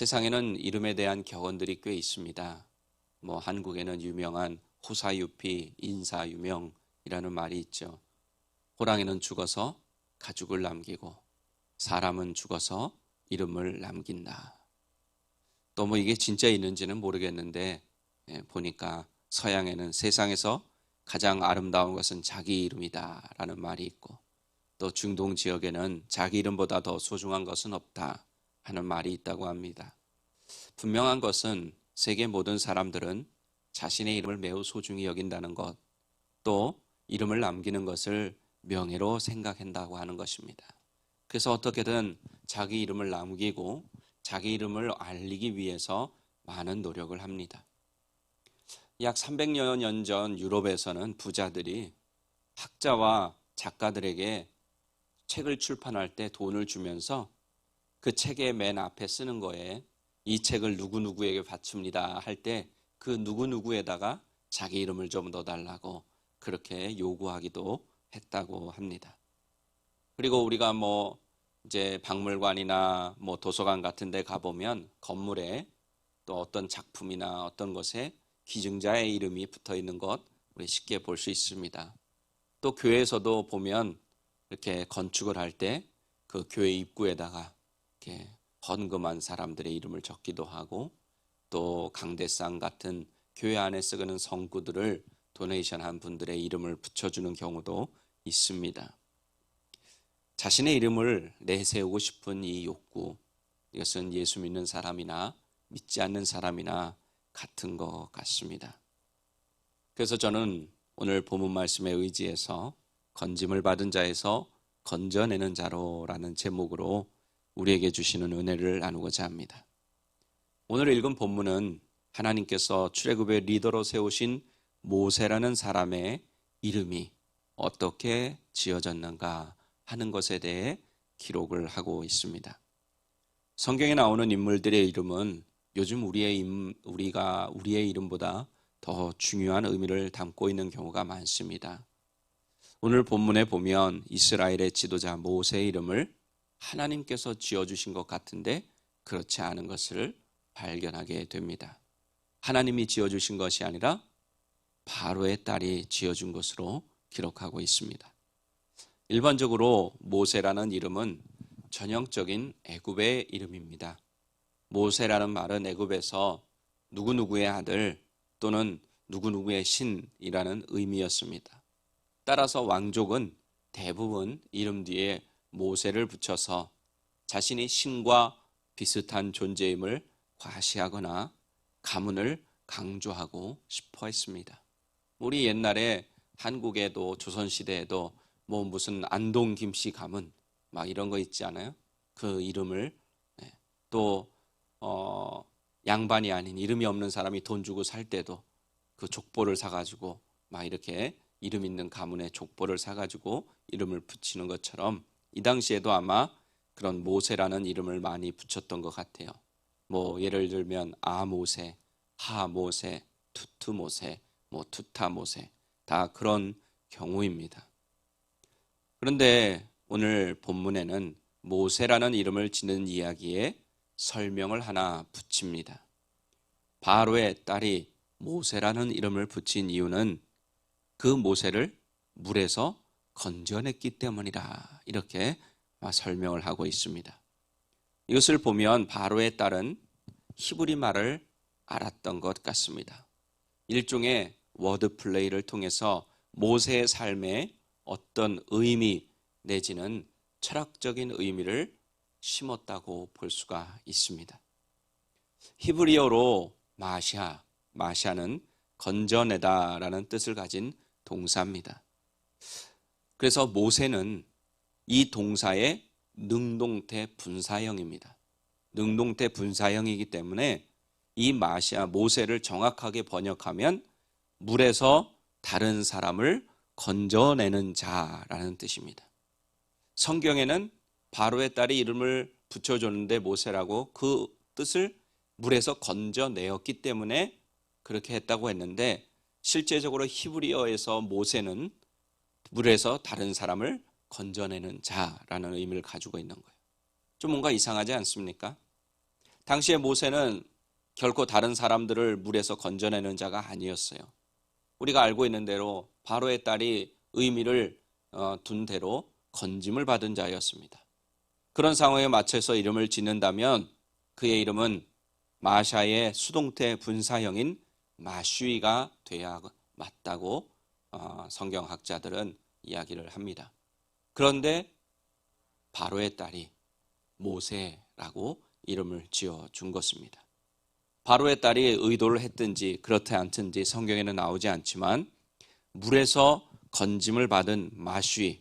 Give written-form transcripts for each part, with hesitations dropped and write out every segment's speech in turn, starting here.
세상에는 이름에 대한 격언들이 꽤 있습니다. 한국에는 유명한 호사유피, 인사유명이라는 말이 있죠. 호랑이는 죽어서 가죽을 남기고 사람은 죽어서 이름을 남긴다. 또 이게 진짜 있는지는 모르겠는데 보니까 서양에는 세상에서 가장 아름다운 것은 자기 이름이다 라는 말이 있고, 또 중동 지역에는 자기 이름보다 더 소중한 것은 없다 하는 말이 있다고 합니다. 분명한 것은 세계 모든 사람들은 자신의 이름을 매우 소중히 여긴다는 것, 또 이름을 남기는 것을 명예로 생각한다고 하는 것입니다. 그래서 어떻게든 자기 이름을 남기고 자기 이름을 알리기 위해서 많은 노력을 합니다. 약 300여 년 전 유럽에서는 부자들이 학자와 작가들에게 책을 출판할 때 돈을 주면서 그 책의 맨 앞에 쓰는 거에 이 책을 누구누구에게 바칩니다 할 때 그 누구누구에다가 자기 이름을 좀 넣어달라고 그렇게 요구하기도 했다고 합니다. 그리고 우리가 이제 박물관이나 도서관 같은 데 가보면 건물에 또 어떤 작품이나 어떤 것에 기증자의 이름이 붙어 있는 것 우리 쉽게 볼 수 있습니다. 또 교회에서도 보면 이렇게 건축을 할 때 그 교회 입구에다가 이렇게 헌금한 사람들의 이름을 적기도 하고, 또 강대상 같은 교회 안에 쓰는 성구들을 도네이션한 분들의 이름을 붙여주는 경우도 있습니다. 자신의 이름을 내세우고 싶은 이 욕구, 이것은 예수 믿는 사람이나 믿지 않는 사람이나 같은 것 같습니다. 그래서 저는 오늘 본문 말씀에 의지해서 건짐을 받은 자에서 건져내는 자로라는 제목으로 우리에게 주시는 은혜를 나누고자 합니다. 오늘 읽은 본문은 하나님께서 출애굽의 리더로 세우신 모세라는 사람의 이름이 어떻게 지어졌는가 하는 것에 대해 기록을 하고 있습니다. 성경에 나오는 인물들의 이름은 요즘 우리의 이름보다 더 중요한 의미를 담고 있는 경우가 많습니다. 오늘 본문에 보면 이스라엘의 지도자 모세의 이름을 하나님께서 지어주신 것 같은데 그렇지 않은 것을 발견하게 됩니다. 하나님이 지어주신 것이 아니라 바로의 딸이 지어준 것으로 기록하고 있습니다. 일반적으로 모세라는 이름은 전형적인 애굽의 이름입니다. 모세라는 말은 애굽에서 누구누구의 아들 또는 누구누구의 신이라는 의미였습니다. 따라서 왕족은 대부분 이름 뒤에 모세를 붙여서 자신이 신과 비슷한 존재임을 과시하거나 가문을 강조하고 싶어 했습니다. 우리 옛날에 한국에도 조선시대에도 무슨 안동 김씨 가문 이런 거 있지 않아요? 그 이름을 또 양반이 아닌 이름이 없는 사람이 돈 주고 살 때도 그 족보를 사가지고 이렇게 이름 있는 가문의 족보를 사가지고 이름을 붙이는 것처럼 이 당시에도 아마 그런 모세라는 이름을 많이 붙였던 것 같아요. 예를 들면 아모세, 하모세, 투투모세, 투타모세 다 그런 경우입니다. 그런데 오늘 본문에는 모세라는 이름을 짓는 이야기에 설명을 하나 붙입니다. 바로의 딸이 모세라는 이름을 붙인 이유는 그 모세를 물에서 건져냈기 때문이라 이렇게 설명을 하고 있습니다. 이것을 보면 바로의 딸은 히브리 말을 알았던 것 같습니다. 일종의 워드 플레이를 통해서 모세의 삶에 어떤 의미 내지는 철학적인 의미를 심었다고 볼 수가 있습니다. 히브리어로 마샤는 건져내다라는 뜻을 가진 동사입니다. 그래서 모세는 이 동사의 능동태 분사형입니다. 능동태 분사형이기 때문에 이 모세를 정확하게 번역하면 물에서 다른 사람을 건져내는 자라는 뜻입니다. 성경에는 바로의 딸이 이름을 붙여줬는데 모세라고 그 뜻을 물에서 건져내었기 때문에 그렇게 했다고 했는데, 실제적으로 히브리어에서 모세는 물에서 다른 사람을 건져내는 자라는 의미를 가지고 있는 거예요. 좀 뭔가 이상하지 않습니까? 당시에 모세는 결코 다른 사람들을 물에서 건져내는 자가 아니었어요. 우리가 알고 있는 대로 바로의 딸이 의미를 둔 대로 건짐을 받은 자였습니다. 그런 상황에 맞춰서 이름을 짓는다면 그의 이름은 마샤의 수동태 분사형인 마슈이가 돼야 맞다고 성경학자들은 이야기를 합니다. 그런데 바로의 딸이 모세라고 이름을 지어준 것입니다. 바로의 딸이 의도를 했든지 그렇지 않든지 성경에는 나오지 않지만 물에서 건짐을 받은 마슈이,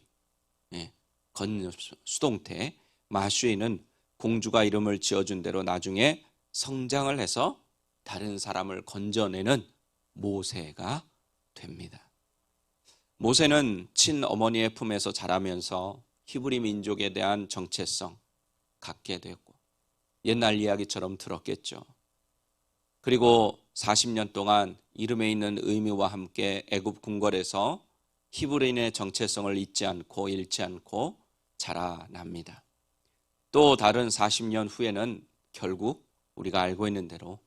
수동태 마슈이는 공주가 이름을 지어준 대로 나중에 성장을 해서 다른 사람을 건져내는 모세가 됩니다. 모세는 친어머니의 품에서 자라면서 히브리 민족에 대한 정체성 갖게 되었고 옛날 이야기처럼 들었겠죠. 그리고 40년 동안 이름에 있는 의미와 함께 애굽 궁궐에서 히브리인의 정체성을 잃지 않고 자라납니다. 또 다른 40년 후에는 결국 우리가 알고 있는 대로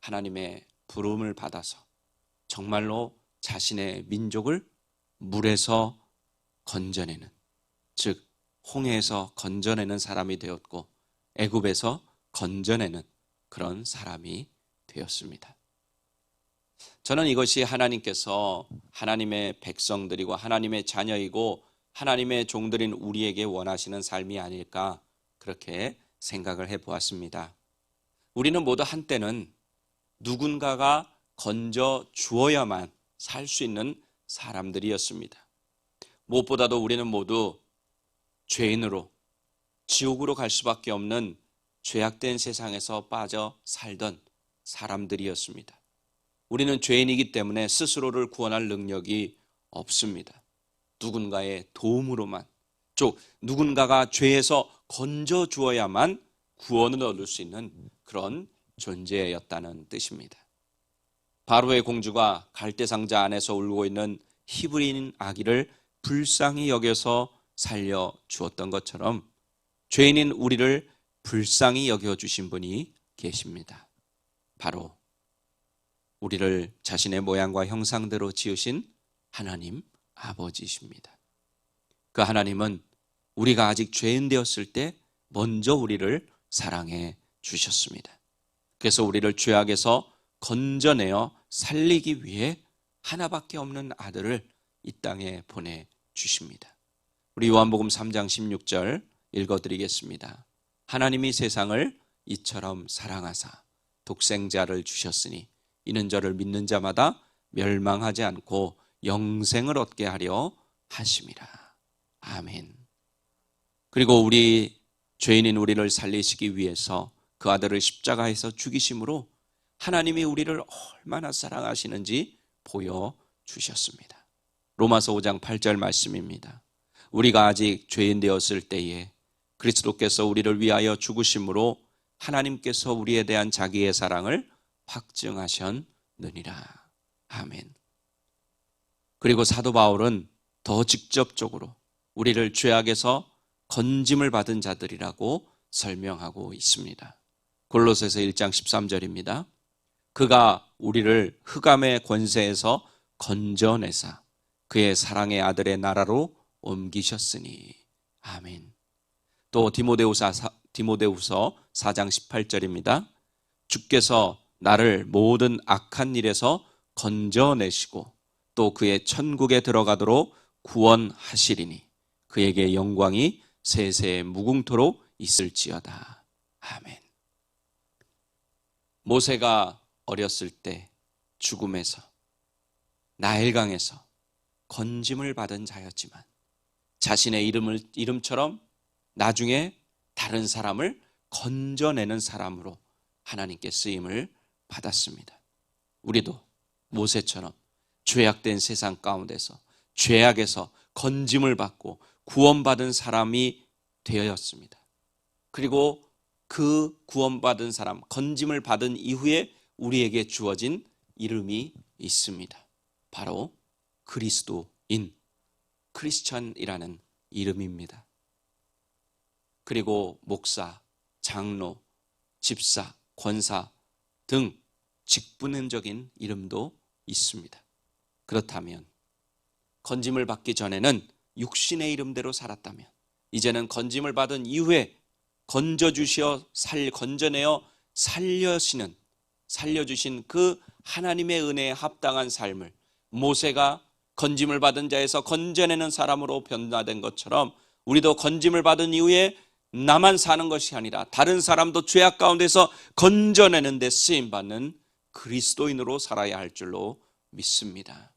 하나님의 부름을 받아서 정말로 자신의 민족을 물에서 건져내는, 즉 홍해에서 건져내는 사람이 되었고 애굽에서 건져내는 그런 사람이 되었습니다. 저는 이것이 하나님께서 하나님의 백성들이고 하나님의 자녀이고 하나님의 종들인 우리에게 원하시는 삶이 아닐까 그렇게 생각을 해보았습니다. 우리는 모두 한때는 누군가가 건져 주어야만 살 수 있는 사람들이었습니다. 무엇보다도 우리는 모두 죄인으로 지옥으로 갈 수밖에 없는 죄악된 세상에서 빠져 살던 사람들이었습니다. 우리는 죄인이기 때문에 스스로를 구원할 능력이 없습니다. 누군가의 도움으로만, 즉 누군가가 죄에서 건져 주어야만 구원을 얻을 수 있는 그런 존재였다는 뜻입니다. 바로의 공주가 갈대상자 안에서 울고 있는 히브리인 아기를 불쌍히 여겨서 살려 주었던 것처럼 죄인인 우리를 불쌍히 여겨주신 분이 계십니다. 바로 우리를 자신의 모양과 형상대로 지으신 하나님 아버지십니다. 그 하나님은 우리가 아직 죄인 되었을 때 먼저 우리를 사랑해 주셨습니다. 그래서 우리를 죄악에서 건져내어 살리기 위해 하나밖에 없는 아들을 이 땅에 보내주십니다. 우리 요한복음 3장 16절 읽어드리겠습니다. 하나님이 세상을 이처럼 사랑하사 독생자를 주셨으니 이는 저를 믿는 자마다 멸망하지 않고 영생을 얻게 하려 하심이라. 아멘. 그리고 우리 죄인인 우리를 살리시기 위해서 그 아들을 십자가에서 죽이심으로 하나님이 우리를 얼마나 사랑하시는지 보여주셨습니다. 로마서 5장 8절 말씀입니다. 우리가 아직 죄인 되었을 때에 그리스도께서 우리를 위하여 죽으심으로 하나님께서 우리에 대한 자기의 사랑을 확증하셨느니라. 아멘. 그리고 사도 바울은 더 직접적으로 우리를 죄악에서 건짐을 받은 자들이라고 설명하고 있습니다. 골로새서 1장 13절입니다. 그가 우리를 흑암의 권세에서 건져내사 그의 사랑의 아들의 나라로 옮기셨으니. 아멘. 또 디모데후서 4장 18절입니다. 주께서 나를 모든 악한 일에서 건져내시고 또 그의 천국에 들어가도록 구원하시리니 그에게 영광이 세세 무궁토록 있을지어다. 아멘. 모세가 어렸을 때 죽음에서 나일강에서 건짐을 받은 자였지만 자신의 이름처럼 나중에 다른 사람을 건져내는 사람으로 하나님께 쓰임을 받았습니다. 우리도 모세처럼 죄악된 세상 가운데서 죄악에서 건짐을 받고 구원받은 사람이 되었습니다. 그리고 그 구원받은 사람, 건짐을 받은 이후에 우리에게 주어진 이름이 있습니다. 바로 그리스도인, 크리스천이라는 이름입니다. 그리고 목사, 장로, 집사, 권사 등 직분적인 이름도 있습니다. 그렇다면 건짐을 받기 전에는 육신의 이름대로 살았다면 이제는 건짐을 받은 이후에 건져내어 살려주신 그 하나님의 은혜에 합당한 삶을 모세가 건짐을 받은 자에서 건져내는 사람으로 변화된 것처럼 우리도 건짐을 받은 이후에 나만 사는 것이 아니라 다른 사람도 죄악 가운데서 건져내는 데 쓰임받는 그리스도인으로 살아야 할 줄로 믿습니다.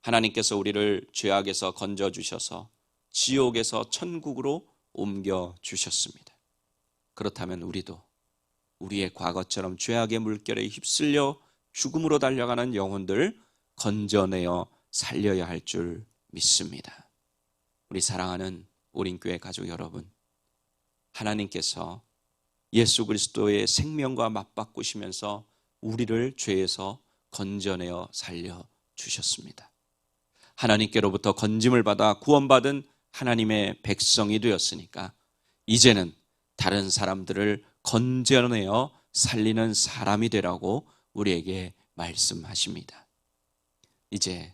하나님께서 우리를 죄악에서 건져주셔서 지옥에서 천국으로 옮겨주셨습니다. 그렇다면 우리도 우리의 과거처럼 죄악의 물결에 휩쓸려 죽음으로 달려가는 영혼들 건져내어 살려야 할 줄 믿습니다. 우리 사랑하는 오린교회 가족 여러분, 하나님께서 예수 그리스도의 생명과 맞바꾸시면서 우리를 죄에서 건져내어 살려주셨습니다. 하나님께로부터 건짐을 받아 구원받은 하나님의 백성이 되었으니까 이제는 다른 사람들을 건져내어 살리는 사람이 되라고 우리에게 말씀하십니다. 이제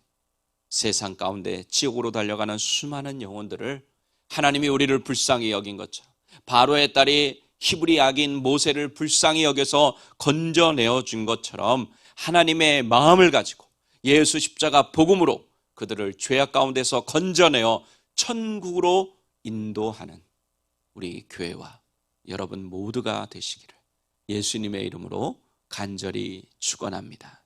세상 가운데 지옥으로 달려가는 수많은 영혼들을 하나님이 우리를 불쌍히 여긴 것처럼 바로의 딸이 히브리 악인 모세를 불쌍히 여겨서 건져내어 준 것처럼 하나님의 마음을 가지고 예수 십자가 복음으로 그들을 죄악 가운데서 건져내어 천국으로 인도하는 우리 교회와 여러분 모두가 되시기를 예수님의 이름으로 간절히 축원합니다.